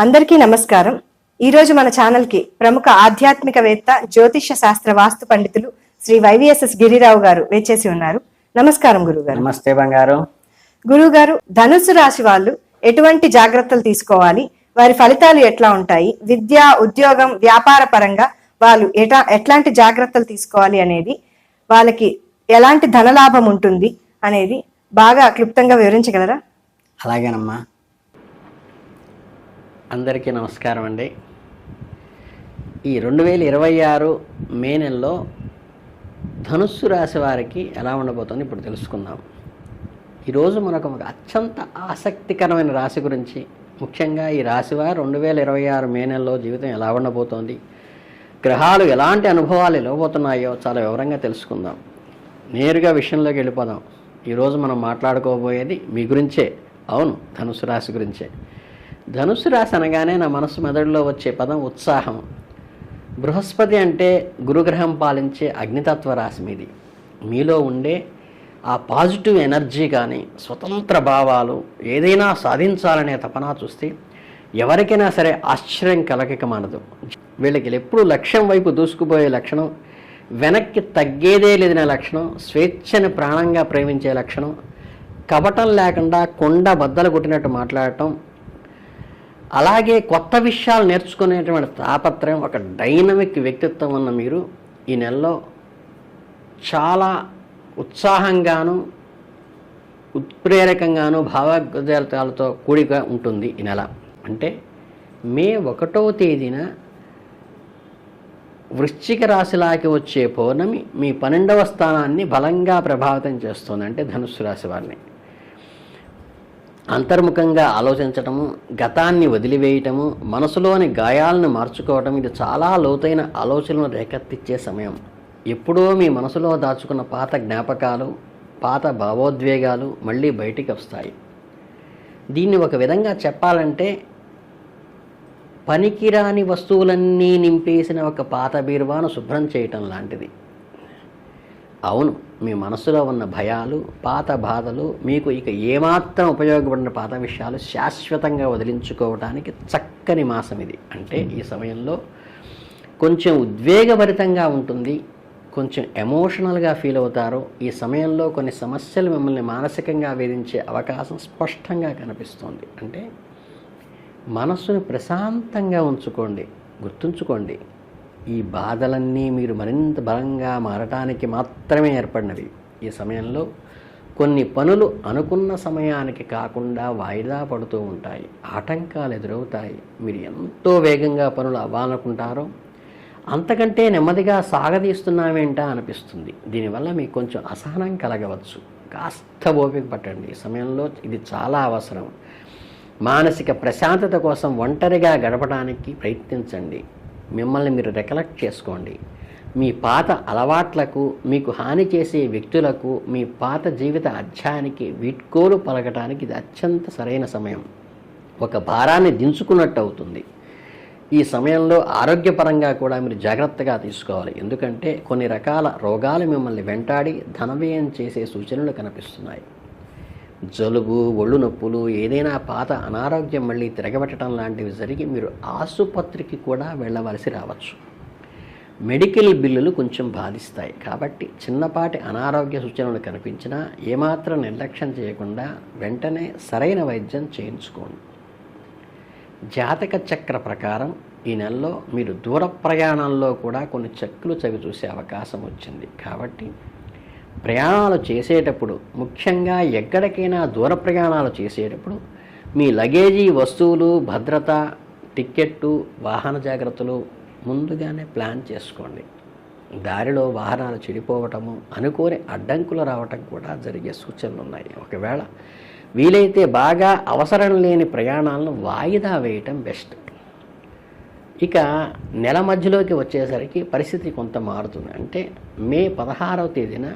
అందరికీ నమస్కారం. ఈరోజు మన ఛానల్కి ప్రముఖ ఆధ్యాత్మికవేత్త, జ్యోతిష్య శాస్త్ర వాస్తు పండితులు శ్రీ వైవిఎస్ఎస్ గిరిరావు గారు వేచేసి ఉన్నారు. నమస్కారం గురుగారు. నమస్తే బంగారు. గురుగారు, ధనుస్సు రాశి వాళ్ళు ఎటువంటి జాగ్రత్తలు తీసుకోవాలి, వారి ఫలితాలు ఎట్లా ఉంటాయి, విద్య, ఉద్యోగం, వ్యాపార పరంగా వాళ్ళు ఎట్లాంటి జాగ్రత్తలు తీసుకోవాలి అనేది, వాళ్ళకి ఎలాంటి ధనలాభం ఉంటుంది అనేది బాగా క్లుప్తంగా వివరించగలరా? అలాగేనమ్మా. అందరికీ నమస్కారం అండి. ఈ 2026 మే నెలలో ధనుస్సు రాశి వారికి ఎలా ఉండబోతుంది ఇప్పుడు తెలుసుకుందాం. ఈరోజు మనకు ఒక అత్యంత ఆసక్తికరమైన రాశి గురించి, ముఖ్యంగా ఈ రాశి వారు 2026 మే నెలలో జీవితం ఎలా ఉండబోతోంది, గ్రహాలు ఎలాంటి అనుభవాలు ఇవ్వబోతున్నాయో చాలా వివరంగా తెలుసుకుందాం. నేరుగా విషయంలోకి వెళ్ళిపోదాం. ఈరోజు మనం మాట్లాడుకోబోయేది మీ గురించే. అవును, ధనుస్సు రాశి గురించే. ధనుస్సు రాశి అనగానే నా మనసు మెదడులో వచ్చే పదం ఉత్సాహం. బృహస్పతి అంటే గురుగ్రహం పాలించే అగ్నితత్వ రాశి మీది. మీలో ఉండే ఆ పాజిటివ్ ఎనర్జీ కానీ, స్వతంత్ర భావాలు, ఏదైనా సాధించాలనే తపన చూస్తే ఎవరికైనా సరే ఆశ్చర్యం కలగక మానదు. వీళ్ళకి ఎప్పుడు లక్ష్యం వైపు దూసుకుపోయే లక్షణం, వెనక్కి తగ్గేదే లేదనే లక్షణం, స్వేచ్ఛని ప్రాణంగా ప్రేమించే లక్షణం, కపటం లేకుండా కొండ బద్దలు కొట్టినట్టు మాట్లాడటం, అలాగే కొత్త విషయాలు నేర్చుకునేటువంటి తాపత్రయం, ఒక డైనమిక్ వ్యక్తిత్వం ఉన్న మీరు ఈ నెలలో చాలా ఉత్సాహంగాను, ఉత్ప్రేరకంగాను, భావోద్వేగాలతో కూడిగా ఉంటుంది ఈ నెల. అంటే మే 1వ తేదీన వృశ్చిక రాశిలాకి వచ్చే పౌర్ణమి మీ 12వ స్థానాన్ని బలంగా ప్రభావితం చేస్తుంది. అంటే ధనుస్సు రాశి వారిని అంతర్ముఖంగా ఆలోచించటము, గతాన్ని వదిలివేయటము, మనసులోని గాయాలను మార్చుకోవటం, ఇది చాలా లోతైన ఆలోచనలు రేకెత్తిచ్చే సమయం. ఎప్పుడో మీ మనసులో దాచుకున్న పాత జ్ఞాపకాలు, పాత భావోద్వేగాలు మళ్ళీ బయటికి వస్తాయి. దీన్ని ఒక విధంగా చెప్పాలంటే పనికిరాని వస్తువులన్నీ నింపేసిన ఒక పాత బీరువాను శుభ్రం చేయటం లాంటిది. అవును, మీ మనసులో ఉన్న భయాలు, పాత బాధలు, మీకు ఇక ఏమాత్రం ఉపయోగపడిన పాత విషయాలు శాశ్వతంగా వదిలించుకోవడానికి చక్కని మాసం ఇది. అంటే ఈ సమయంలో కొంచెం ఉద్వేగభరితంగా ఉంటుంది, కొంచెం ఎమోషనల్గా ఫీల్ అవుతారు. ఈ సమయంలో కొన్ని సమస్యలు మిమ్మల్ని మానసికంగా వేధించే అవకాశం స్పష్టంగా కనిపిస్తుంది. అంటే మనస్సును ప్రశాంతంగా ఉంచుకోండి. గుర్తుంచుకోండి, ఈ బాధలన్నీ మీరు మరింత బలంగా మారటానికి మాత్రమే ఏర్పడినవి. ఈ సమయంలో కొన్ని పనులు అనుకున్న సమయానికి కాకుండా వాయిదా పడుతూ ఉంటాయి, ఆటంకాలు ఎదురవుతాయి. మీరు ఎంతో వేగంగా పనులు అవ్వాలనుకుంటారో అంతకంటే నెమ్మదిగా సాగదీస్తున్నామేంటా అనిపిస్తుంది. దీనివల్ల మీకు కొంచెం అసహనం కలగవచ్చు. కాస్త ఓపిక పట్టండి. ఈ సమయంలో ఇది చాలా అవసరం. మానసిక ప్రశాంతత కోసం ఒంటరిగా గడపడానికి ప్రయత్నించండి. మిమ్మల్ని మీరు రికలెక్ట్ చేసుకోండి. మీ పాత అలవాట్లకు, మీకు హాని చేసే వ్యక్తులకు, మీ పాత జీవిత అధ్యాయానికి వీడ్కోలు పలకటానికి ఇది అత్యంత సరైన సమయం. ఒక భారాన్ని దించుకున్నట్టు అవుతుంది. ఈ సమయంలో ఆరోగ్యపరంగా కూడా మీరు జాగ్రత్తగా తీసుకోవాలి. ఎందుకంటే కొన్ని రకాల రోగాలు మిమ్మల్ని వెంటాడి ధనవ్యయం చేసే సూచనలు కనిపిస్తున్నాయి. జలుబు, ఒళ్ళు నొప్పులు, ఏదైనా పాత అనారోగ్యం మళ్ళీ తిరగబెట్టడం లాంటివి జరిగి మీరు ఆసుపత్రికి కూడా వెళ్ళవలసి రావచ్చు. మెడికల్ బిల్లులు కొంచెం బాధిస్తాయి. కాబట్టి చిన్నపాటి అనారోగ్య సూచనలు కనిపించినా ఏమాత్రం నిర్లక్ష్యం చేయకుండా వెంటనే సరైన వైద్యం చేయించుకోండి. జాతక చక్ర ప్రకారం ఈ నెలలో మీరు దూర ప్రయాణాల్లో కూడా కొన్ని చెక్కులు చవి చూసే అవకాశం వచ్చింది. కాబట్టి ప్రయాణాలు చేసేటప్పుడు, ముఖ్యంగా ఎక్కడికైనా దూర ప్రయాణాలు చేసేటప్పుడు మీ లగేజీ, వస్తువులు, భద్రత, టిక్కెట్టు, వాహన జాగ్రత్తలు ముందుగానే ప్లాన్ చేసుకోండి. దారిలో వాహనాలు చెడిపోవటము, అనుకోని అడ్డంకులు రావటం కూడా జరిగే సూచనలు ఉన్నాయి. ఒకవేళ వీలైతే బాగా అవసరం లేని ప్రయాణాలను వాయిదా వేయటం బెస్ట్. ఇక నెల మధ్యలోకి వచ్చేసరికి పరిస్థితి కొంత మారుతుంది. అంటే మే 16వ తేదీన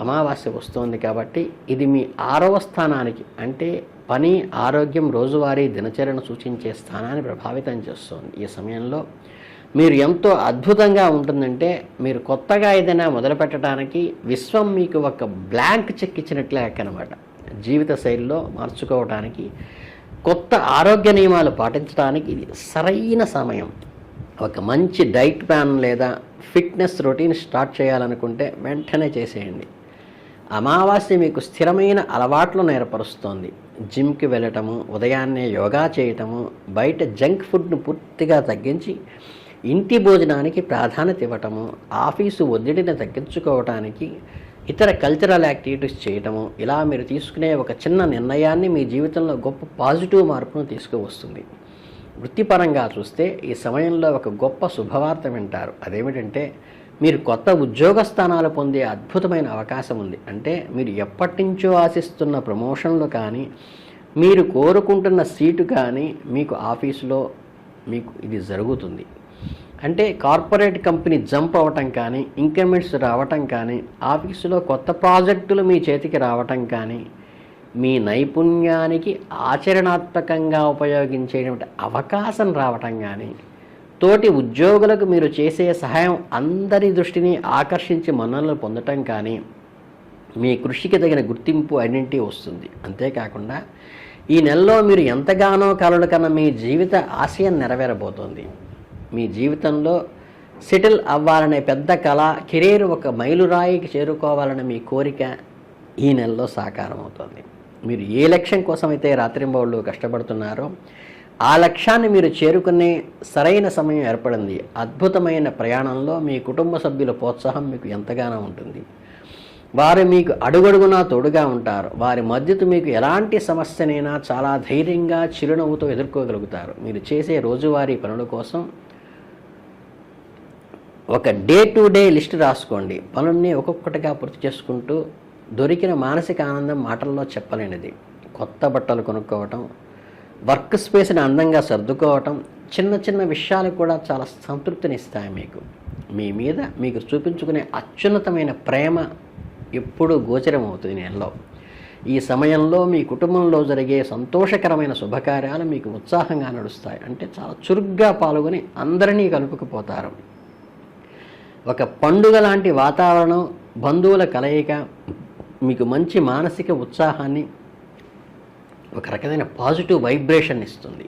అమావాస్య వస్తోంది. కాబట్టి ఇది మీ 6వ స్థానానికి, అంటే పని, ఆరోగ్యం, రోజువారీ దినచర్యను సూచించే స్థానాన్ని ప్రభావితం చేస్తుంది. ఈ సమయంలో మీరు ఎంతో అద్భుతంగా ఉంటుందంటే, మీరు కొత్తగా ఏదైనా మొదలుపెట్టడానికి విశ్వం మీకు ఒక బ్లాంక్ చెక్ ఇచ్చినట్లే అనమాట. జీవిత శైలిలో మార్చుకోవడానికి కొత్త ఆరోగ్య నియమాలు పాటించడానికి ఇది సరైన సమయం. ఒక మంచి డైట్ ప్లాన్ లేదా ఫిట్నెస్ రొటీన్ స్టార్ట్ చేయాలనుకుంటే వెంటనే చేసేయండి. అమావాస్య మీకు స్థిరమైన అలవాట్లను ఏర్పరుస్తోంది. జిమ్కి వెళ్ళటము, ఉదయాన్నే యోగా చేయటము, బయట జంక్ ఫుడ్ను పూర్తిగా తగ్గించి ఇంటి భోజనానికి ప్రాధాన్యత ఇవ్వటము, ఆఫీసు ఒత్తిడిని తగ్గించుకోవటానికి ఇతర కల్చరల్ యాక్టివిటీస్ చేయటము, ఇలా మీరు తీసుకునే ఒక చిన్న నిర్ణయాన్ని మీ జీవితంలో గొప్ప పాజిటివ్ మార్పును తీసుకువస్తుంది. వృత్తిపరంగా చూస్తే ఈ సమయంలో ఒక గొప్ప శుభవార్త వింటారు. అదేమిటంటే మీరు కొత్త ఉద్యోగ స్థానాలు పొందే అద్భుతమైన అవకాశం ఉంది. అంటే మీరు ఎప్పటి నుంచో ఆశిస్తున్న ప్రమోషన్లు కానీ, మీరు కోరుకుంటున్న సీటు కానీ మీకు ఆఫీసులో మీకు ఇది జరుగుతుంది. అంటే కార్పొరేట్ కంపెనీ జంప్ అవ్వటం కానీ, ఇంక్రిమెంట్స్ రావటం కానీ, ఆఫీసులో కొత్త ప్రాజెక్టులు మీ చేతికి రావటం కానీ, మీ నైపుణ్యానికి ఆచరణాత్మకంగా ఉపయోగించేటువంటి అవకాశం రావటం కానీ, తోటి ఉద్యోగులకు మీరు చేసే సహాయం అందరి దృష్టిని ఆకర్షించి మన్ననలు పొందటం కానీ, మీ కృషికి తగిన గుర్తింపు ఐడెంటిటీ వస్తుంది. అంతేకాకుండా ఈ నెలలో మీరు ఎంతగానో కలలు కన్నా మీ జీవిత ఆశయం నెరవేరబోతోంది. మీ జీవితంలో సెటిల్ అవ్వాలనే పెద్ద కళ, కెరీర్ ఒక మైలురాయికి చేరుకోవాలనే మీ కోరిక ఈ నెలలో సాకారం అవుతుంది. మీరు ఏ లక్ష్యం కోసమైతే రాత్రింబవళ్ళు కష్టపడుతున్నారో ఆ లక్ష్యాన్ని మీరు చేరుకునే సరైన సమయం ఏర్పడింది. అద్భుతమైన ప్రయాణంలో మీ కుటుంబ సభ్యుల ప్రోత్సాహం మీకు ఎంతగానో ఉంటుంది. వారు మీకు అడుగడుగునా తోడుగా ఉంటారు. వారి మద్దతు మీకు ఎలాంటి సమస్యనైనా చాలా ధైర్యంగా చిరునవ్వుతో ఎదుర్కోగలుగుతారు. మీరు చేసే రోజువారీ పనుల కోసం ఒక డే టు డే లిస్ట్ రాసుకోండి. పనుల్ని ఒక్కొక్కటిగా పూర్తి చేసుకుంటూ దొరికిన మానసిక ఆనందం మాటల్లో చెప్పలేనిది. కొత్త బట్టలు కొనుక్కోవటం, వర్క్ స్పేస్ని అందంగా సర్దుకోవటం, చిన్న చిన్న విషయాలు కూడా చాలా సంతృప్తినిస్తాయి. మీ మీద మీకు చూపించుకునే అత్యున్నతమైన ప్రేమ ఎప్పుడూ గోచరం అవుతుంది నెలలో. ఈ సమయంలో మీ కుటుంబంలో జరిగే సంతోషకరమైన శుభకార్యాలు మీకు ఉత్సాహంగా నడుస్తాయి. అంటే చాలా చురుగ్గా పాల్గొని అందరినీ కలుపుకుపోతారు. ఒక పండుగ లాంటి వాతావరణం, బంధువుల కలయిక మీకు మంచి మానసిక ఉత్సాహాన్ని, ఒక రకమైన పాజిటివ్ వైబ్రేషన్ ఇస్తుంది.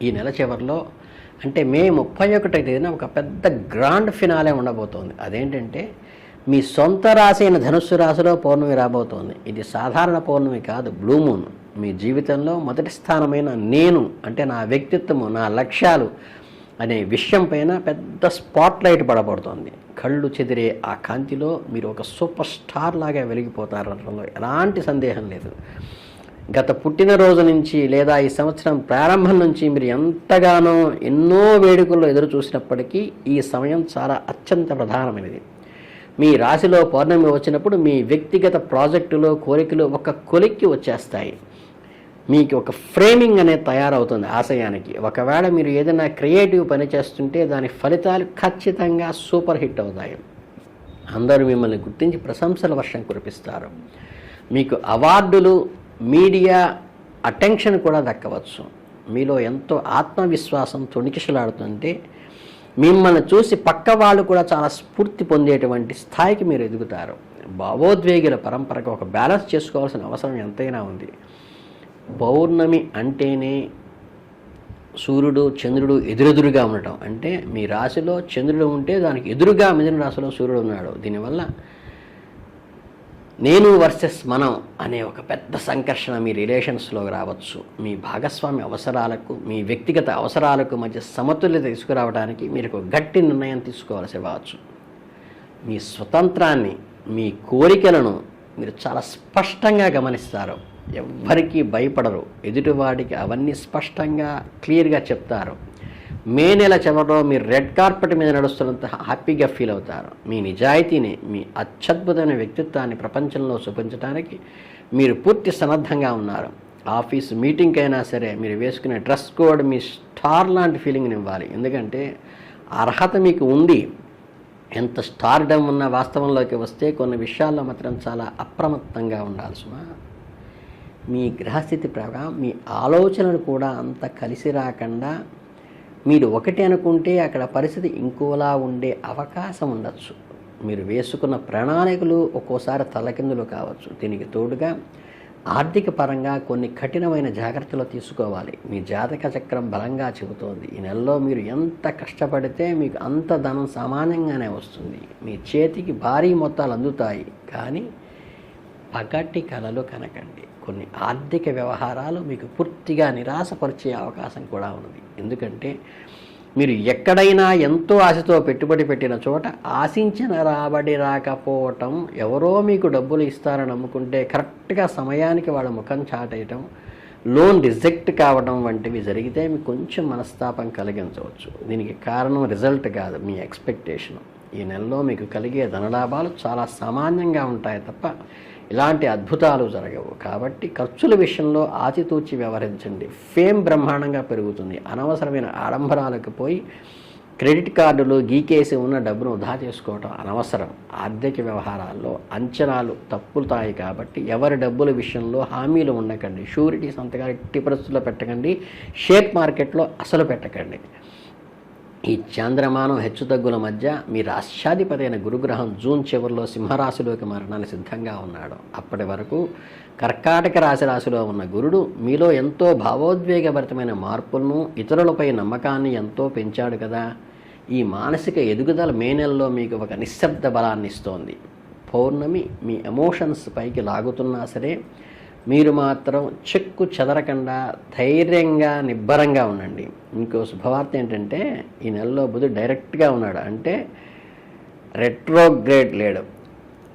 ఈ నెల చివరిలో అంటే మే 31వ తేదీన ఒక పెద్ద గ్రాండ్ ఫినాలే ఉండబోతోంది. అదేంటంటే మీ సొంత రాశి అయిన ధనుస్సు రాశిలో పౌర్ణమి రాబోతోంది. ఇది సాధారణ పౌర్ణమి కాదు, బ్లూ మూన్. మీ జీవితంలో మొదటి స్థానమైన నేను అంటే నా వ్యక్తిత్వము, నా లక్ష్యాలు అనే విషయం పైన పెద్ద స్పాట్ లైట్ పడబడుతోంది. కళ్ళు చెదిరే ఆ కాంతిలో మీరు ఒక సూపర్ స్టార్ లాగా వెలిగిపోతారు అనడంలో ఎలాంటి సందేహం లేదు. గత పుట్టినరోజు నుంచి లేదా ఈ సంవత్సరం ప్రారంభం నుంచి మీరు ఎంతగానో ఎన్నో వేడుకల్లో ఎదురు చూసినప్పటికీ ఈ సమయం చాలా అత్యంత ప్రధానమైనది. మీ రాశిలో పౌర్ణమి వచ్చినప్పుడు మీ వ్యక్తిగత ప్రాజెక్టులు, కోరికలు ఒక కొలిక్కి వచ్చేస్తాయి. మీకు ఒక ఫ్రేమింగ్ అనేది తయారవుతుంది ఆశయానికి. ఒకవేళ మీరు ఏదైనా క్రియేటివ్ పని చేస్తుంటే దాని ఫలితాలు ఖచ్చితంగా సూపర్ హిట్ అవుతాయి. అందరూ మిమ్మల్ని గుర్తించి ప్రశంసల వర్షం కురిపిస్తారు. మీకు అవార్డులు, మీడియా అటెన్షన్ కూడా దక్కవచ్చు. మీలో ఎంతో ఆత్మవిశ్వాసం తొణికిసలాడుతుంటే మిమ్మల్ని చూసి పక్క వాళ్ళు కూడా చాలా స్ఫూర్తి పొందేటువంటి స్థాయికి మీరు ఎదుగుతారు. భావోద్వేగుల పరంపరకు ఒక బ్యాలెన్స్ చేసుకోవాల్సిన అవసరం ఎంతైనా ఉంది. పౌర్ణమి అంటేనే సూర్యుడు, చంద్రుడు ఎదురెదురుగా ఉండటం. అంటే మీ రాశిలో చంద్రుడు ఉంటే దానికి ఎదురుగా మిథున రాశిలో సూర్యుడు ఉన్నాడు. దీనివల్ల నేను వర్సెస్ మనం అనే ఒక పెద్ద సంఘర్షణ మీ రిలేషన్స్లో రావచ్చు. మీ భాగస్వామి అవసరాలకు, మీ వ్యక్తిగత అవసరాలకు మధ్య సమతుల్యత తీసుకురావడానికి మీరు ఒక గట్టి నిర్ణయం తీసుకోవాల్సి రావచ్చు. మీ స్వతంత్రాన్ని, మీ కోరికలను మీరు చాలా స్పష్టంగా గమనిస్తారు. ఎవ్వరికీ భయపడరు. ఎదుటివాడికి అవన్నీ స్పష్టంగా క్లియర్గా చెప్తారు. మే నెల చివరిలో మీరు రెడ్ కార్పెట్ మీద నడుస్తున్నంత హ్యాపీగా ఫీల్ అవుతారు. మీ నిజాయితీని, మీ అత్యద్భుతమైన వ్యక్తిత్వాన్ని ప్రపంచంలో చూపించడానికి మీరు పూర్తి సన్నద్ధంగా ఉన్నారు. ఆఫీస్ మీటింగ్ అయినా సరే మీరు వేసుకునే డ్రెస్ కోడ్ మీ స్టార్ లాంటి ఫీలింగ్ని ఇవ్వాలి. ఎందుకంటే అర్హత మీకు ఉంది. ఎంత స్టార్డమ్ ఉన్న వాస్తవంలోకి వస్తే కొన్ని విషయాల్లో మాత్రం చాలా అప్రమత్తంగా ఉండాలి సుమా. మీ గ్రహస్థితి ప్రకారం మీ ఆలోచనలు కూడా అంత కలిసి రాకుండా మీరు ఒకటి అనుకుంటే అక్కడ పరిస్థితి ఇంకోలా ఉండే అవకాశం ఉండొచ్చు. మీరు వేసుకున్న ప్రణాళికలు ఒక్కోసారి తలకిందులు కావచ్చు. దీనికి తోడుగా ఆర్థిక పరంగా కొన్ని కఠినమైన జాగ్రత్తలు తీసుకోవాలి. మీ జాతక చక్రం బలంగా చెబుతోంది ఈ నెలలో మీరు ఎంత కష్టపడితే మీకు అంత ధనం సామాన్యంగానే వస్తుంది. మీ చేతికి భారీ మొత్తాలు అందుతాయి. కానీ పగటి కలలు కనకండి. కొన్ని ఆర్థిక వ్యవహారాలు మీకు పూర్తిగా నిరాశపరిచే అవకాశం కూడా ఉన్నది. ఎందుకంటే మీరు ఎక్కడైనా ఎంతో ఆశతో పెట్టుబడి పెట్టిన చోట ఆశించిన రాబడి రాకపోవటం, ఎవరో మీకు డబ్బులు ఇస్తారని నమ్ముకుంటే కరెక్ట్గా సమయానికి వాళ్ళ ముఖం చాటేయటం, లోన్ రిజెక్ట్ కావడం వంటివి జరిగితే మీకు కొంచెం మనస్తాపం కలిగించవచ్చు. దీనికి కారణం రిజల్ట్ కాదు, మీ ఎక్స్పెక్టేషన్. ఈ నెలలో మీకు కలిగే ధనలాభాలు చాలా సామాన్యంగా ఉంటాయి తప్ప ఇలాంటి అద్భుతాలు జరగవు. కాబట్టి ఖర్చుల విషయంలో ఆచితూచి వ్యవహరించండి. ఫేమ్ బ్రహ్మాండంగా పెరుగుతుంది. అనవసరమైన ఆడంబరాలకు పోయి క్రెడిట్ కార్డులు గీకేసి ఉన్న డబ్బును వృధా చేసుకోవడం అనవసరం. ఆర్థిక వ్యవహారాల్లో అంచనాలు తప్పుతాయి కాబట్టి ఎవరి డబ్బుల విషయంలో హామీలు ఉండకండి. షూరిటీ సంతకాలు ఎట్టి పరిస్థితుల్లో పెట్టకండి. షేర్ మార్కెట్లో అసలు పెట్టకండి. ఈ చంద్రమానం హెచ్చుతగ్గుల మధ్య మీ రాష్ట్రాధిపతి అయిన గురుగ్రహం జూన్ చివరిలో సింహరాశిలోకి మారడానికి సిద్ధంగా ఉన్నాడు. అప్పటి వరకు కర్కాటక రాశిలో ఉన్న గురుడు మీలో ఎంతో భావోద్వేగభరితమైన మార్పులను, ఇతరులపై నమ్మకాన్ని ఎంతో పెంచాడు కదా. ఈ మానసిక ఎదుగుదల మే నెలలో మీకు ఒక నిశ్శబ్ద బలాన్ని ఇస్తోంది. పౌర్ణమి మీ ఎమోషన్స్ పైకి లాగుతున్నా సరే మీరు మాత్రం చెక్కు చెదరకుండా ధైర్యంగా నిబ్బరంగా ఉండండి. ఇంకో శుభవార్త ఏంటంటే ఈ నెలలో బుధుడు డైరెక్ట్గా ఉన్నాడు. అంటే రెట్రోగ్రేడ్ లేడు,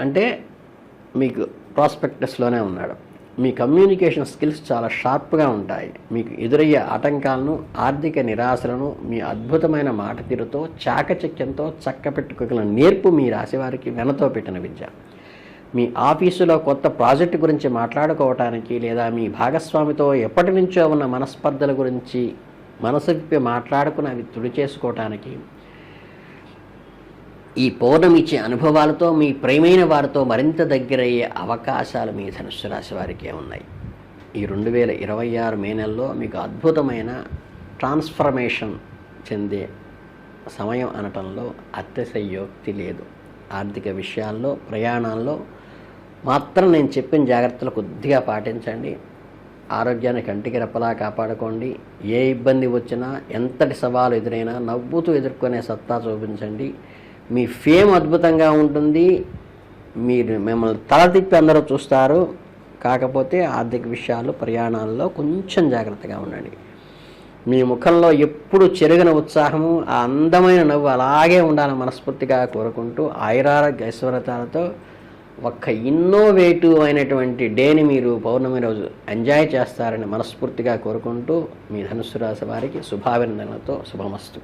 అంటే మీకు ప్రాస్పెక్టస్లోనే ఉన్నాడు. మీ కమ్యూనికేషన్ స్కిల్స్ చాలా షార్ప్గా ఉంటాయి. మీకు ఎదురయ్యే ఆటంకాలను, ఆర్థిక నిరాశలను మీ అద్భుతమైన మాట తీరుతో, చాకచక్యంతో చక్కపెట్టుకోగల నేర్పు మీ రాశివారికి వెనతో పెట్టిన విద్య. మీ ఆఫీసులో కొత్త ప్రాజెక్టు గురించి మాట్లాడుకోవటానికి, లేదా మీ భాగస్వామితో ఎప్పటి నుంచో ఉన్న మనస్పర్ధల గురించి మనసు విప్పి మాట్లాడుకుని అవి తుడి చేసుకోవటానికి, ఈ పౌర్ణమి ఇచ్చే అనుభవాలతో మీ ప్రియమైన వారితో మరింత దగ్గరయ్యే అవకాశాలు మీ ధనుస్సు రాశి వారికే ఉన్నాయి. ఈ 2026 మే నెలలో మీకు అద్భుతమైన ట్రాన్స్ఫర్మేషన్ చెందే సమయం అనటంలో అతిశయోక్తి లేదు. ఆర్థిక విషయాల్లో, ప్రయాణాల్లో మాత్రం నేను చెప్పిన జాగ్రత్తలు కొద్దిగా పాటించండి. ఆరోగ్యాన్ని కంటికి రెప్పలా కాపాడుకోండి. ఏ ఇబ్బంది వచ్చినా, ఎంతటి సవాలు ఎదురైనా నవ్వుతూ ఎదుర్కొనే సత్తా చూపించండి. మీ ఫేమ్ అద్భుతంగా ఉంటుంది. మీరు మిమ్మల్ని తల తిప్పి అందరూ చూస్తారు. కాకపోతే ఆర్థిక విషయాలు, ప్రయాణాల్లో కొంచెం జాగ్రత్తగా ఉండండి. మీ ముఖంలో ఎప్పుడు చెరుగని ఉత్సాహము, ఆ అందమైన నవ్వు అలాగే ఉండాలని మనస్ఫూర్తిగా కోరుకుంటూ ఆయురారోగ్య ఐశ్వర్యతలతో ఒక్క ఇన్నోవేటివ్ అయినటువంటి డేని మీరు పౌర్ణమి రోజు ఎంజాయ్ చేస్తారని మనస్ఫూర్తిగా కోరుకుంటూ మీ ధనుస్సు రాశి వారికి శుభాభినందనలతో శుభమస్తు.